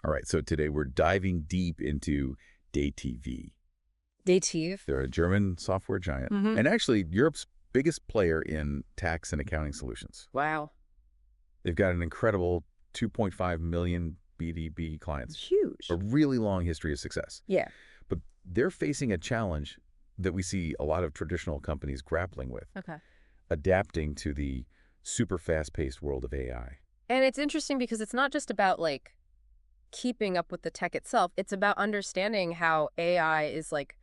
All right, so today we're diving deep into DATEV. DATEV? They're a German software giant, and actually Europe's biggest player in tax and accounting solutions. Wow. They've got an incredible 2.5 million B2B clients. Huge. A really long history of success. Yeah. But they're facing a challenge that we see a lot of traditional companies grappling with. Okay. Adapting to the super fast-paced world of AI. And it's interesting because it's not just about, like, keeping up with the tech itself. It's about understanding how AI is, like,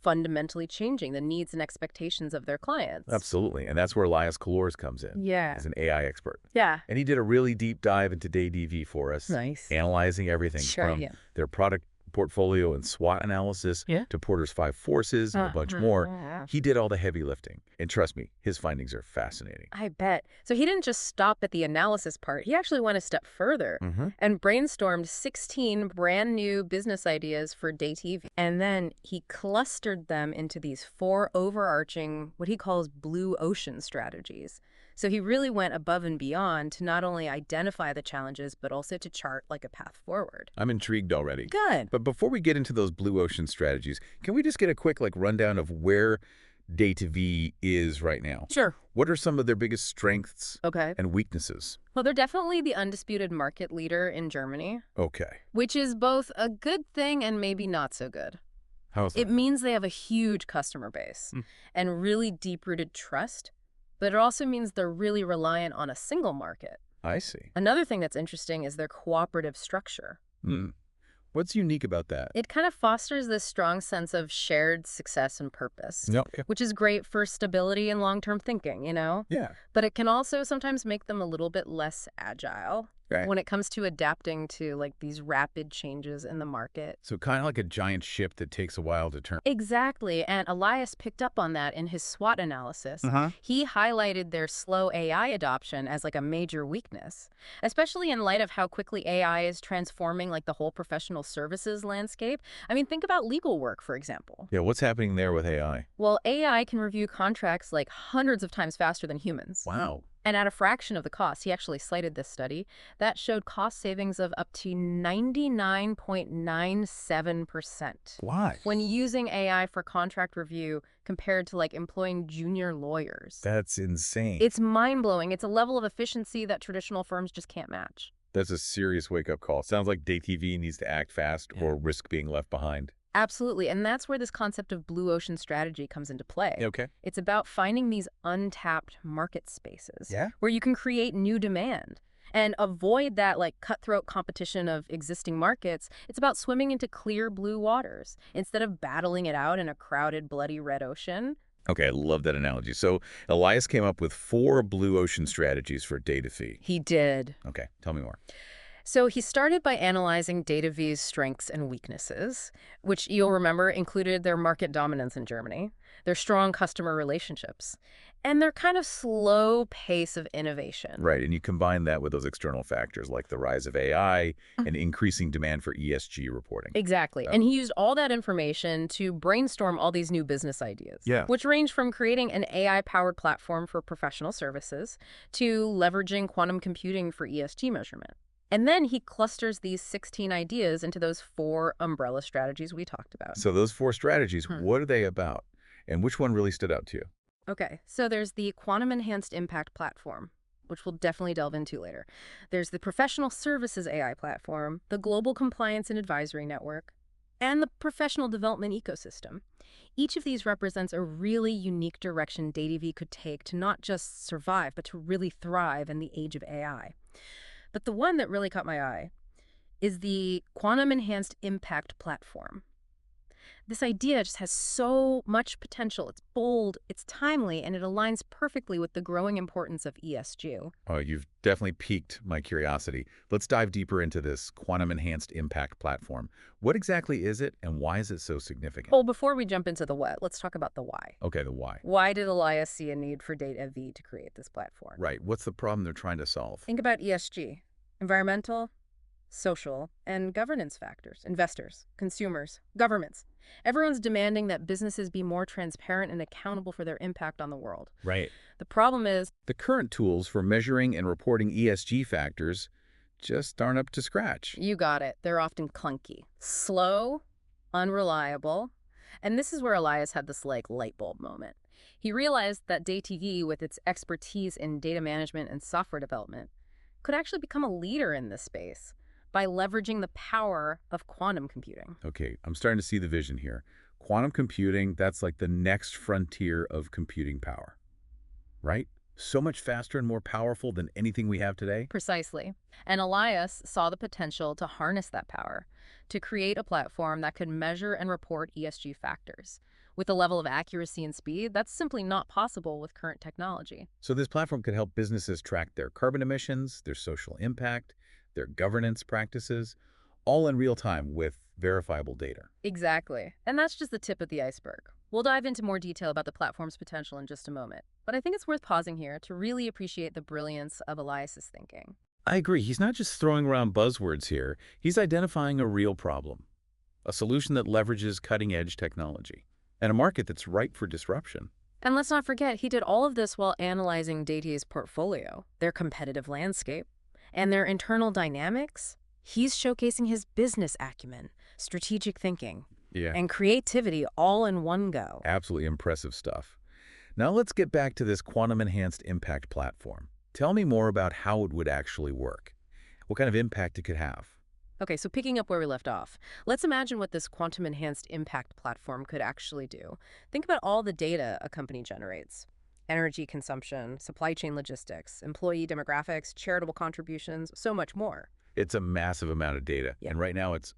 fundamentally changing the needs and expectations of their clients. Absolutely. And that's where Elias Kalors comes in. Yeah. As an AI expert. Yeah. And he did a really deep dive into DATEV for us. Nice. Analyzing everything from their product portfolio and SWOT analysis to Porter's 5 forces and a bunch more. He did all the heavy lifting. And trust me, his findings are fascinating. I bet. So he didn't just stop at the analysis part. He actually went a step further and brainstormed 16 brand new business ideas for DATEV. And then he clustered them into these 4 overarching, what he calls blue ocean strategies. So he really went above and beyond to not only identify the challenges, but also to chart like a path forward. I'm intrigued already. Good. But before we get into those blue ocean strategies, can we just get a quick rundown of where DATEV is right now? Sure. What are some of their biggest strengths and weaknesses? Well, they're definitely the undisputed market leader in Germany. Okay. Which is both a good thing and maybe not so good. How is that? It means they have a huge customer base and really deep-rooted trust. But it also means they're really reliant on a single market. I see. Another thing that's interesting is their cooperative structure. What's unique about that? It kind of fosters this strong sense of shared success and purpose, which is great for stability and long-term thinking, you know? Yeah. But it can also sometimes make them a little bit less agile when it comes to adapting to like these rapid changes in the market. So kind of like a giant ship that takes a while to turn. Exactly. And Elias picked up on that in his SWOT analysis. He highlighted their slow AI adoption as like a major weakness, especially in light of how quickly AI is transforming like the whole professional services landscape. I mean, think about legal work, for example. Yeah, what's happening there with AI? Well, AI can review contracts like hundreds of times faster than humans. Wow. And at a fraction of the cost. He actually cited this study that showed cost savings of up to 99.97%. Why? When using AI for contract review compared to like employing junior lawyers. That's insane. It's mind-blowing. It's a level of efficiency that traditional firms just can't match. That's a serious wake-up call. Sounds like DATEV needs to act fast or risk being left behind. Absolutely. And that's where this concept of blue ocean strategy comes into play. Okay. It's about finding these untapped market spaces where you can create new demand and avoid that like cutthroat competition of existing markets. It's about swimming into clear blue waters instead of battling it out in a crowded, bloody red ocean. Okay, I love that analogy. So Elias came up with 4 blue ocean strategies for DATEV. He did. Okay, tell me more. So he started by analyzing DATEV's strengths and weaknesses, which you'll remember included their market dominance in Germany, their strong customer relationships, and their kind of slow pace of innovation. Right, and you combine that with those external factors like the rise of AI and increasing demand for ESG reporting. Exactly. And he used all that information to brainstorm all these new business ideas, which range from creating an AI-powered platform for professional services to leveraging quantum computing for ESG measurement. And then he clusters these 16 ideas into those 4 umbrella strategies we talked about. So those 4 strategies, what are they about? And which one really stood out to you? Okay, so there's the Quantum Enhanced Impact Platform, which we'll definitely delve into later. There's the Professional Services AI Platform, the Global Compliance and Advisory Network, and the Professional Development Ecosystem. Each of these represents a really unique direction DATEV could take to not just survive, but to really thrive in the age of AI. But the one that really caught my eye is the Quantum Enhanced Impact Platform. This idea just has so much potential. It's bold, it's timely, and it aligns perfectly with the growing importance of ESG. Oh, you've definitely piqued my curiosity. Let's dive deeper into this Quantum Enhanced Impact Platform. What exactly is it, and why is it so significant? Well, before we jump into the what, let's talk about the why. Okay, the why. Why did Elias see a need for DATEV to create this platform? Right. What's the problem they're trying to solve? Think about ESG, environmental, social, and governance factors. Investors, consumers, governments. Everyone's demanding that businesses be more transparent and accountable for their impact on the world. Right. The problem is the current tools for measuring and reporting ESG factors just aren't up to scratch. You got it. They're often clunky, slow, unreliable. And this is where Elias had this light bulb moment. He realized that DATEV, with its expertise in data management and software development, could actually become a leader in this space by leveraging the power of quantum computing. Okay, I'm starting to see the vision here. Quantum computing, that's like the next frontier of computing power, right? So much faster and more powerful than anything we have today. Precisely. And Elias saw the potential to harness that power, to create a platform that could measure and report ESG factors with a level of accuracy and speed that's simply not possible with current technology. So this platform could help businesses track their carbon emissions, their social impact, their governance practices, all in real time with verifiable data. Exactly. And that's just the tip of the iceberg. We'll dive into more detail about the platform's potential in just a moment. But I think it's worth pausing here to really appreciate the brilliance of Elias's thinking. I agree. He's not just throwing around buzzwords here. He's identifying a real problem, a solution that leverages cutting-edge technology, and a market that's ripe for disruption. And let's not forget, he did all of this while analyzing DATEV's portfolio, their competitive landscape, and their internal dynamics. He's showcasing his business acumen, strategic thinking, and creativity all in one go. Absolutely impressive stuff. Now let's get back to this quantum-enhanced impact platform. Tell me more about how it would actually work. What kind of impact it could have. Okay, so picking up where we left off, let's imagine what this quantum-enhanced impact platform could actually do. Think about all the data a company generates. Energy consumption, supply chain logistics, employee demographics, charitable contributions, so much more. It's a massive amount of data, and right now it's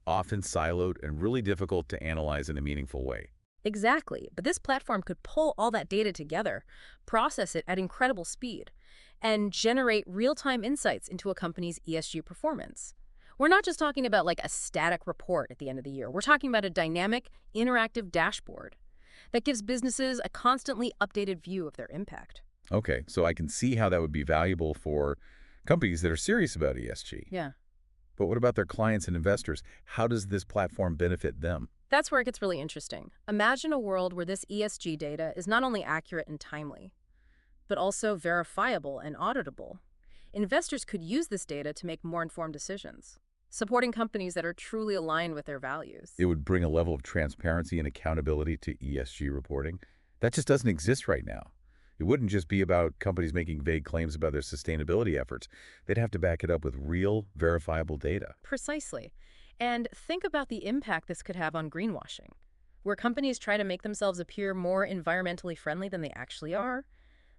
often siloed and really difficult to analyze in a meaningful way. Exactly, but this platform could pull all that data together, process it at incredible speed, and generate real-time insights into a company's ESG performance. We're not just talking about like a static report at the end of the year. We're talking about a dynamic, interactive dashboard that gives businesses a constantly updated view of their impact. Okay, so I can see how that would be valuable for companies that are serious about ESG. Yeah. But what about their clients and investors? How does this platform benefit them? That's where it gets really interesting. Imagine a world where this ESG data is not only accurate and timely, but also verifiable and auditable. Investors could use this data to make more informed decisions, supporting companies that are truly aligned with their values. It would bring a level of transparency and accountability to ESG reporting. That just doesn't exist right now. It wouldn't just be about companies making vague claims about their sustainability efforts. They'd have to back it up with real, verifiable data. Precisely. And think about the impact this could have on greenwashing, where companies try to make themselves appear more environmentally friendly than they actually are.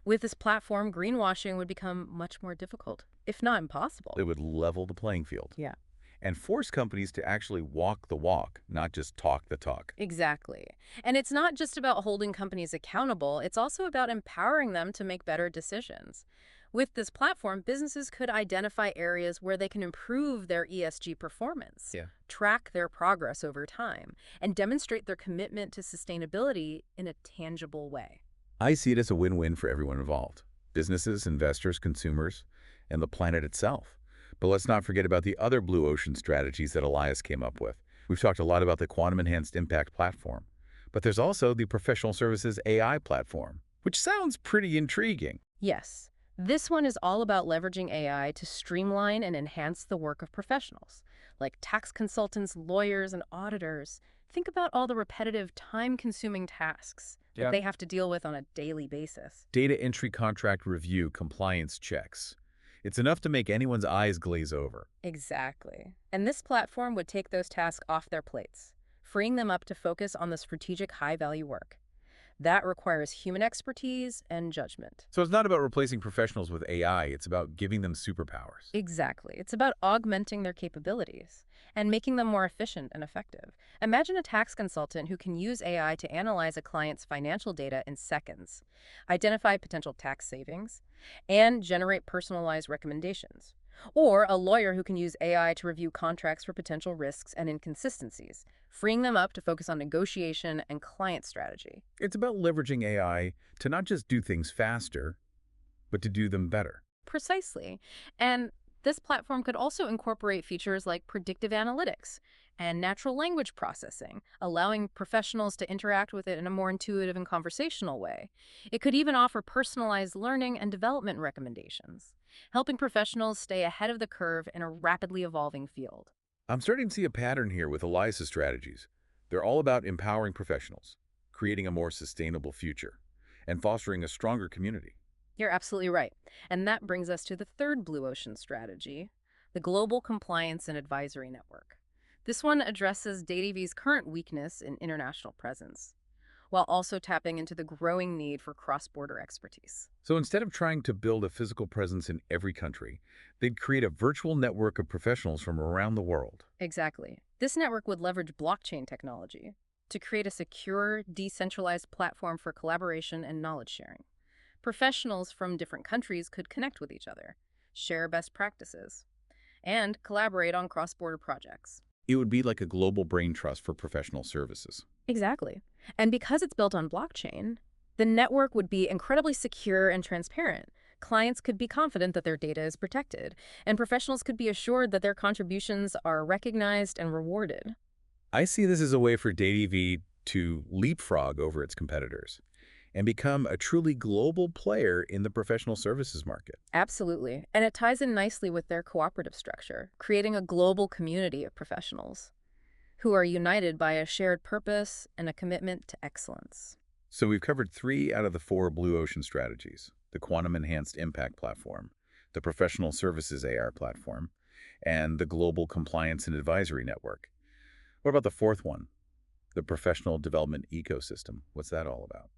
With this platform, greenwashing would become much more difficult, if not impossible. It would level the playing field. Yeah. And force companies to actually walk the walk, not just talk the talk. Exactly. And it's not just about holding companies accountable, it's also about empowering them to make better decisions. With this platform, businesses could identify areas where they can improve their ESG performance, track their progress over time, and demonstrate their commitment to sustainability in a tangible way. I see it as a win-win for everyone involved. Businesses, investors, consumers, and the planet itself. But let's not forget about the other blue ocean strategies that Elias came up with. We've talked a lot about the quantum-enhanced impact platform. But there's also the professional services AI platform, which sounds pretty intriguing. Yes. This one is all about leveraging AI to streamline and enhance the work of professionals, like tax consultants, lawyers, and auditors. Think about all the repetitive, time-consuming tasks that they have to deal with on a daily basis. Data entry, contract review, compliance checks. It's enough to make anyone's eyes glaze over. Exactly. And this platform would take those tasks off their plates, freeing them up to focus on the strategic, high-value work. That requires human expertise and judgment. So it's not about replacing professionals with AI, it's about giving them superpowers. Exactly. It's about augmenting their capabilities and making them more efficient and effective. Imagine a tax consultant who can use AI to analyze a client's financial data in seconds, identify potential tax savings, and generate personalized recommendations. Or a lawyer who can use AI to review contracts for potential risks and inconsistencies, freeing them up to focus on negotiation and client strategy. It's about leveraging AI to not just do things faster, but to do them better. Precisely. And This platform could also incorporate features like predictive analytics and natural language processing, allowing professionals to interact with it in a more intuitive and conversational way. It could even offer personalized learning and development recommendations, helping professionals stay ahead of the curve in a rapidly evolving field. I'm starting to see a pattern here with Elias's strategies. They're all about empowering professionals, creating a more sustainable future, and fostering a stronger community. You're absolutely right. And that brings us to the third blue ocean strategy, the Global Compliance and Advisory Network. This one addresses DATEV's current weakness in international presence, while also tapping into the growing need for cross-border expertise. So instead of trying to build a physical presence in every country, they'd create a virtual network of professionals from around the world. Exactly. This network would leverage blockchain technology to create a secure, decentralized platform for collaboration and knowledge sharing. Professionals from different countries could connect with each other, share best practices, and collaborate on cross-border projects. It would be like a global brain trust for professional services. Exactly. And because it's built on blockchain, the network would be incredibly secure and transparent. Clients could be confident that their data is protected, and professionals could be assured that their contributions are recognized and rewarded. I see this as a way for DATEV to leapfrog over its competitors and become a truly global player in the professional services market. Absolutely. And it ties in nicely with their cooperative structure, creating a global community of professionals who are united by a shared purpose and a commitment to excellence. So we've covered 3 out of the 4 blue ocean strategies: the quantum enhanced impact platform, the professional services AR platform, and the global compliance and advisory network. What about the fourth one, the professional development ecosystem? What's that all about?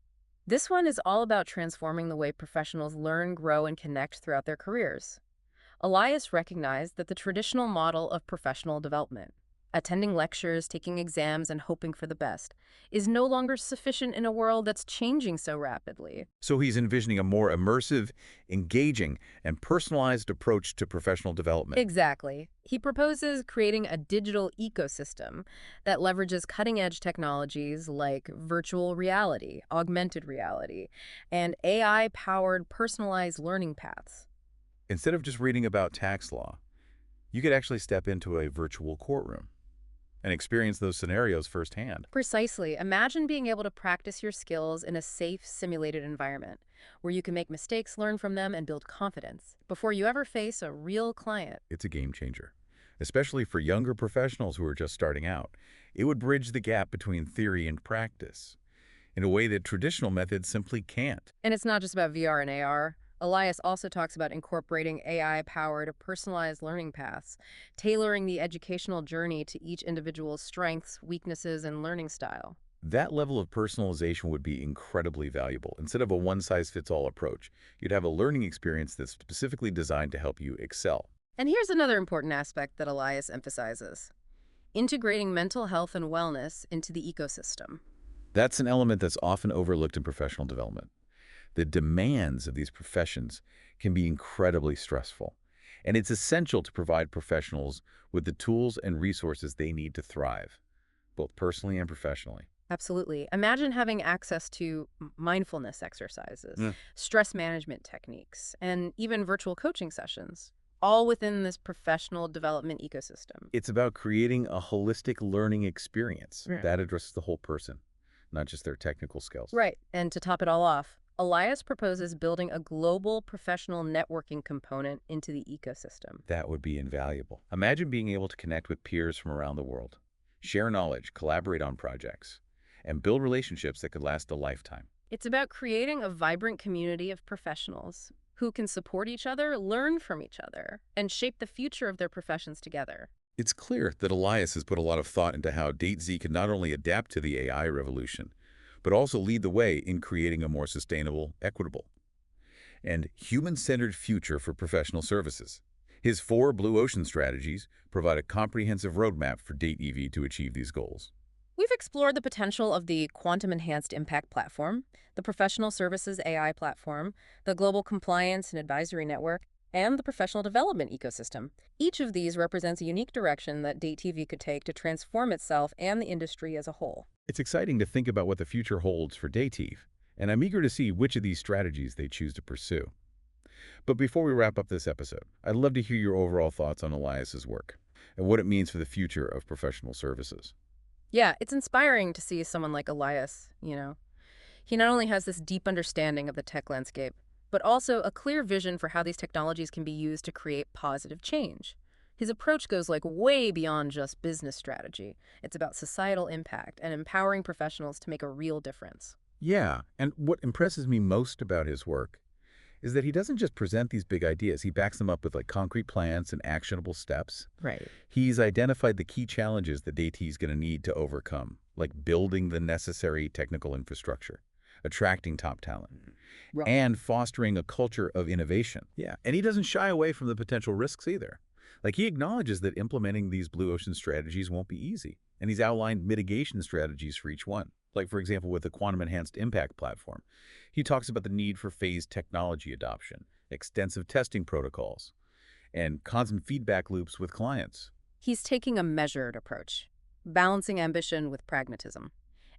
This one is all about transforming the way professionals learn, grow, and connect throughout their careers. Elias recognized that the traditional model of professional development, attending lectures, taking exams, and hoping for the best, is no longer sufficient in a world that's changing so rapidly. So he's envisioning a more immersive, engaging, and personalized approach to professional development. Exactly. He proposes creating a digital ecosystem that leverages cutting-edge technologies like virtual reality, augmented reality, and AI-powered personalized learning paths. Instead of just reading about tax law, you could actually step into a virtual courtroom and experience those scenarios firsthand. Precisely. Imagine being able to practice your skills in a safe, simulated environment where you can make mistakes, learn from them, and build confidence before you ever face a real client. It's a game changer, especially for younger professionals who are just starting out. It would bridge the gap between theory and practice in a way that traditional methods simply can't. And it's not just about VR and AR. Elias also talks about incorporating AI-powered personalized learning paths, tailoring the educational journey to each individual's strengths, weaknesses, and learning style. That level of personalization would be incredibly valuable. Instead of a one-size-fits-all approach, you'd have a learning experience that's specifically designed to help you excel. And here's another important aspect that Elias emphasizes: integrating mental health and wellness into the ecosystem. That's an element that's often overlooked in professional development. The demands of these professions can be incredibly stressful, and it's essential to provide professionals with the tools and resources they need to thrive, both personally and professionally. Absolutely. Imagine having access to mindfulness exercises, Mm. stress management techniques, and even virtual coaching sessions, all within this professional development ecosystem. It's about creating a holistic learning experience Yeah. that addresses the whole person, not just their technical skills. Right. And to top it all off, Elias proposes building a global professional networking component into the ecosystem. That would be invaluable. Imagine being able to connect with peers from around the world, share knowledge, collaborate on projects, and build relationships that could last a lifetime. It's about creating a vibrant community of professionals who can support each other, learn from each other, and shape the future of their professions together. It's clear that Elias has put a lot of thought into how DATEV can not only adapt to the AI revolution, but also lead the way in creating a more sustainable, equitable, and human-centered future for professional services. His 4 blue ocean strategies provide a comprehensive roadmap for DATEV to achieve these goals. We've explored the potential of the Quantum Enhanced Impact Platform, the Professional Services AI Platform, the Global Compliance and Advisory Network, and the Professional Development Ecosystem. Each of these represents a unique direction that DATEV could take to transform itself and the industry as a whole. It's exciting to think about what the future holds for DATEV, and I'm eager to see which of these strategies they choose to pursue. But before we wrap up this episode, I'd love to hear your overall thoughts on Elias's work and what it means for the future of professional services. Yeah, it's inspiring to see someone like Elias. He not only has this deep understanding of the tech landscape, but also a clear vision for how these technologies can be used to create positive change. His approach goes like way beyond just business strategy. It's about societal impact and empowering professionals to make a real difference. Yeah, and what impresses me most about his work is that he doesn't just present these big ideas, he backs them up with concrete plans and actionable steps. Right. He's identified the key challenges that DATEV is going to need to overcome, like building the necessary technical infrastructure, attracting top talent, Right. and fostering a culture of innovation. Yeah, and he doesn't shy away from the potential risks either. He acknowledges that implementing these blue ocean strategies won't be easy, and he's outlined mitigation strategies for each one. Like, for example, with the Quantum Enhanced Impact platform, he talks about the need for phased technology adoption, extensive testing protocols, and constant feedback loops with clients. He's taking a measured approach, balancing ambition with pragmatism.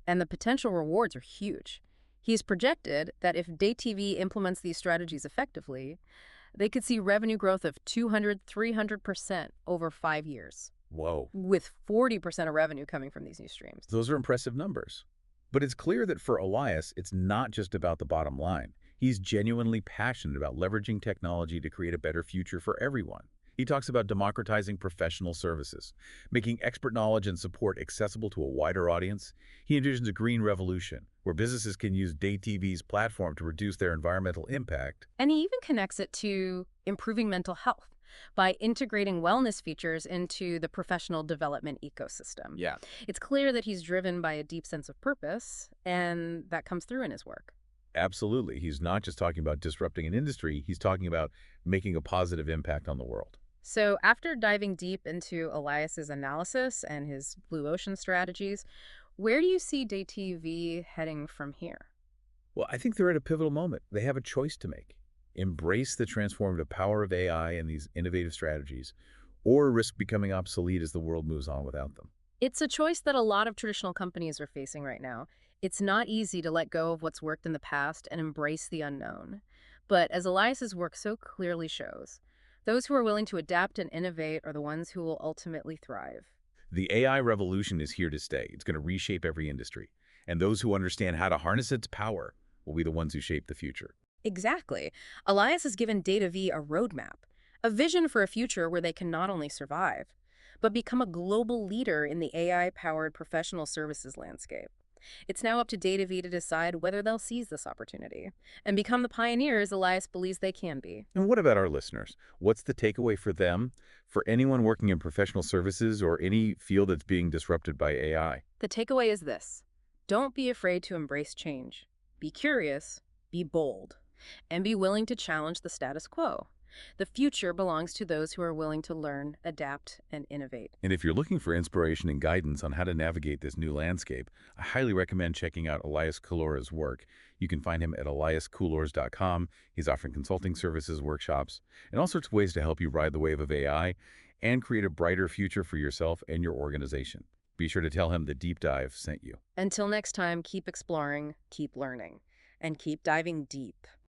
And the potential rewards are huge. He's projected that if DATEV implements these strategies effectively, they could see revenue growth of 200–300% over 5 years, Whoa. with 40% of revenue coming from these new streams. Those are impressive numbers. But it's clear that for Elias, it's not just about the bottom line. He's genuinely passionate about leveraging technology to create a better future for everyone. He talks about democratizing professional services, making expert knowledge and support accessible to a wider audience. He envisions a green revolution, where businesses can use DATEV's platform to reduce their environmental impact. And he even connects it to improving mental health by integrating wellness features into the professional development ecosystem. Yeah. It's clear that he's driven by a deep sense of purpose, and that comes through in his work. Absolutely. He's not just talking about disrupting an industry, he's talking about making a positive impact on the world. So after diving deep into Elias's analysis and his blue ocean strategies, where do you see DATEV heading from here? Well, I think they're at a pivotal moment. They have a choice to make. Embrace the transformative power of AI and these innovative strategies, or risk becoming obsolete as the world moves on without them. It's a choice that a lot of traditional companies are facing right now. It's not easy to let go of what's worked in the past and embrace the unknown. But as Elias's work so clearly shows, those who are willing to adapt and innovate are the ones who will ultimately thrive. The AI revolution is here to stay. It's going to reshape every industry. And those who understand how to harness its power will be the ones who shape the future. Exactly. Elias has given DATEV a roadmap, a vision for a future where they can not only survive, but become a global leader in the AI-powered professional services landscape. It's now up to DATEV to decide whether they'll seize this opportunity and become the pioneers Elias believes they can be. And what about our listeners? What's the takeaway for them, for anyone working in professional services or any field that's being disrupted by AI? The takeaway is this: don't be afraid to embrace change. Be curious, be bold, and be willing to challenge the status quo. The future belongs to those who are willing to learn, adapt, and innovate. And if you're looking for inspiration and guidance on how to navigate this new landscape, I highly recommend checking out Elias Coulour's work. You can find him at eliascouleurs.com. He's offering consulting services, workshops, and all sorts of ways to help you ride the wave of AI and create a brighter future for yourself and your organization. Be sure to tell him the Deep Dive sent you. Until next time, keep exploring, keep learning, and keep diving deep.